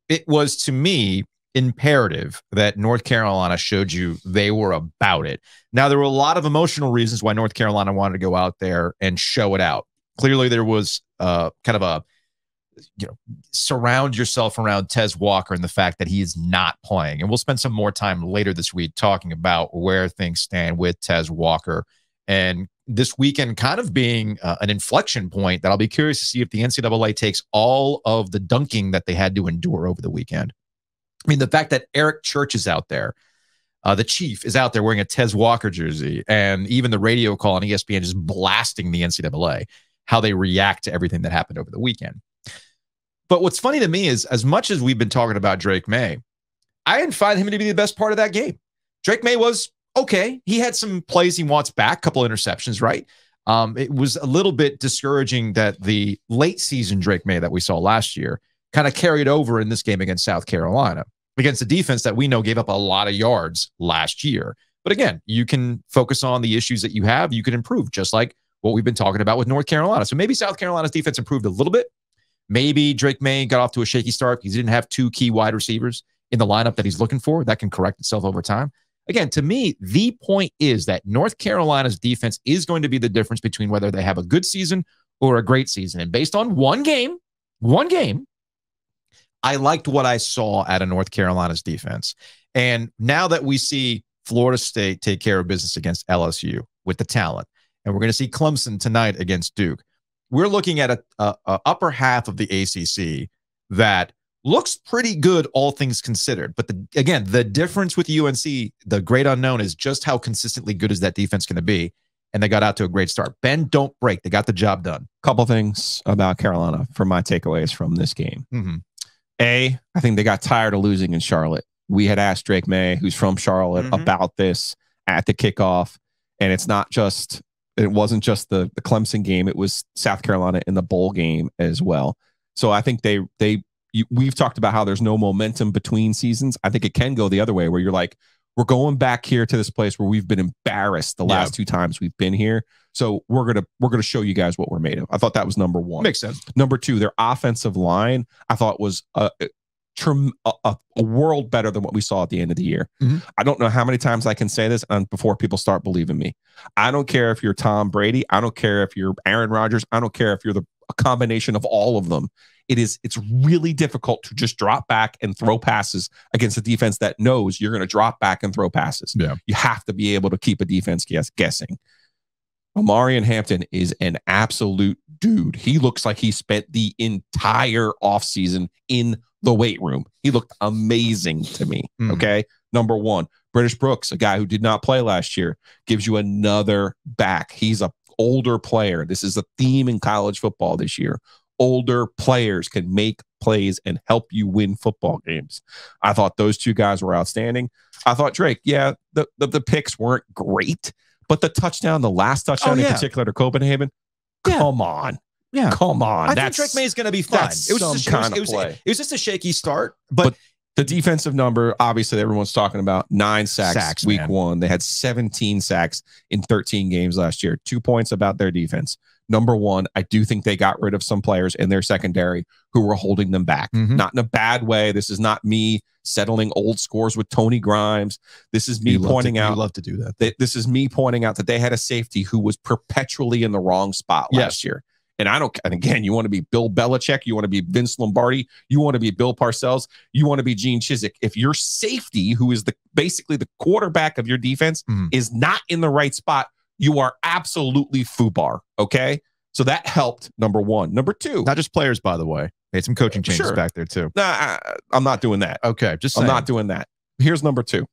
it was, to me, imperative that North Carolina showed you they were about it. Now, there were a lot of emotional reasons why North Carolina wanted to go out there and show it out. Clearly, there was kind of a, surround yourself around Tez Walker and the fact that he is not playing. And we'll spend some more time later this week talking about where things stand with Tez Walker. And this weekend kind of being an inflection point that I'll be curious to see if the NCAA takes all of the dunking that they had to endure over the weekend. I mean, the fact that Eric Church is out there, the chief is out there wearing a Tez Walker jersey, and even the radio call on ESPN just blasting the NCAA, how they react to everything that happened over the weekend. But what's funny to me is, as much as we've been talking about Drake May, I didn't find him to be the best part of that game. Drake May was okay. He had some plays he wants back, a couple of interceptions, right? It was a little bit discouraging that the late season Drake May that we saw last year kind of carried over in this game against South Carolina, against a defense that we know gave up a lot of yards last year. But again, you can focus on the issues that you have. You can improve, just like what we've been talking about with North Carolina. So maybe South Carolina's defense improved a little bit. Maybe Drake May got off to a shaky start because he didn't have two key wide receivers in the lineup that he's looking for. That can correct itself over time. Again, to me, the point is that North Carolina's defense is going to be the difference between whether they have a good season or a great season. And based on one game, I liked what I saw out of North Carolina's defense. And now that we see Florida State take care of business against LSU with the talent, and we're going to see Clemson tonight against Duke, we're looking at a upper half of the ACC that looks pretty good, all things considered. But again, the difference with UNC, the great unknown, is just how consistently good is that defense going to be. And they got out to a great start. Bend, don't break. They got the job done. Couple things about Carolina for my takeaways from this game. I think they got tired of losing in Charlotte. We had asked Drake May, who's from Charlotte, about this at the kickoff. And it wasn't just the Clemson game. It was South Carolina in the bowl game as well. So I think we've talked about how there's no momentum between seasons. I think it can go the other way, where you're like, we're going back here to this place where we've been embarrassed the last two times we've been here. So we're gonna show you guys what we're made of. I thought that was number one. Makes sense. Number two, their offensive line, I thought was a world better than what we saw at the end of the year. I don't know how many times I can say this before people start believing me. I don't care if you're Tom Brady. I don't care if you're Aaron Rodgers. I don't care if you're a combination of all of them. It's really difficult to just drop back and throw passes against a defense that knows you're going to drop back and throw passes. Yeah. You have to be able to keep a defense guessing. Omarion Hampton is an absolute dude. He looks like he spent the entire offseason in the weight room. He looked amazing to me. Okay. Number one, British Brooks, a guy who did not play last year, gives you another back. He's an older player. This is a theme in college football this year. Older players can make plays and help you win football games. I thought those two guys were outstanding. I thought Drake, the picks weren't great, but the last touchdown in particular to Copenhagen, come on. Yeah, come on. I think Drake May is going to be fine. It was just a shaky start, but the defensive number, obviously, everyone's talking about 9 sacks week one. They had 17 sacks in 13 games last year. 2 points about their defense. Number one, I do think they got rid of some players in their secondary who were holding them back. Not in a bad way. This is not me settling old scores with Tony Grimes. This is me pointing out. You love to do that. This is me pointing out that they had a safety who was perpetually in the wrong spot last year. And again, you want to be Bill Belichick, you want to be Vince Lombardi, you want to be Bill Parcells, you want to be Gene Chizik. If your safety, who is basically the quarterback of your defense, is not in the right spot, you are absolutely FUBAR. Okay. So that helped, number one. Number two. Not just players, by the way. Made some coaching changes back there too. Nah, I'm not doing that. Okay. Just saying. I'm not doing that. Here's number two.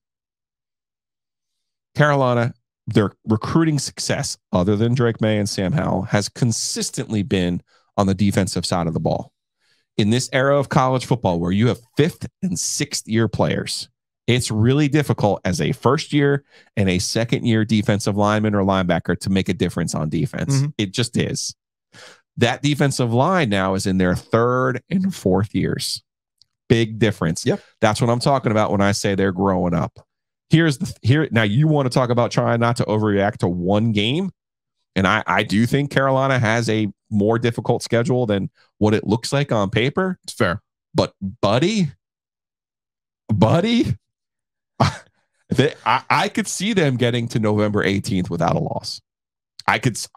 Carolina, their recruiting success, other than Drake May and Sam Howell, has consistently been on the defensive side of the ball. In this era of college football, where you have 5th and 6th year players, it's really difficult as a first year and a second year defensive lineman or linebacker to make a difference on defense. It just is. That defensive line now is in their 3rd and 4th years. Big difference. Yep. That's what I'm talking about when I say they're growing up. Now you want to talk about trying not to overreact to one game. And I do think Carolina has a more difficult schedule than what it looks like on paper. It's fair. But buddy, buddy. I could see them getting to November 18th without a loss. It's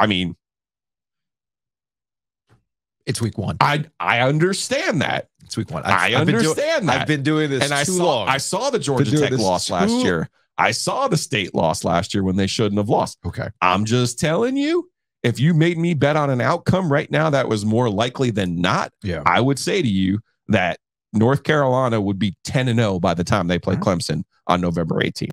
week 1. I understand that. It's week 1. I understand that. I've been doing this and long. I saw the Georgia Tech loss last year. I saw the State loss last year when they shouldn't have lost. Okay. I'm just telling you, if you made me bet on an outcome right now that was more likely than not, I would say to you that North Carolina would be 10-0 by the time they play Clemson on November 18th.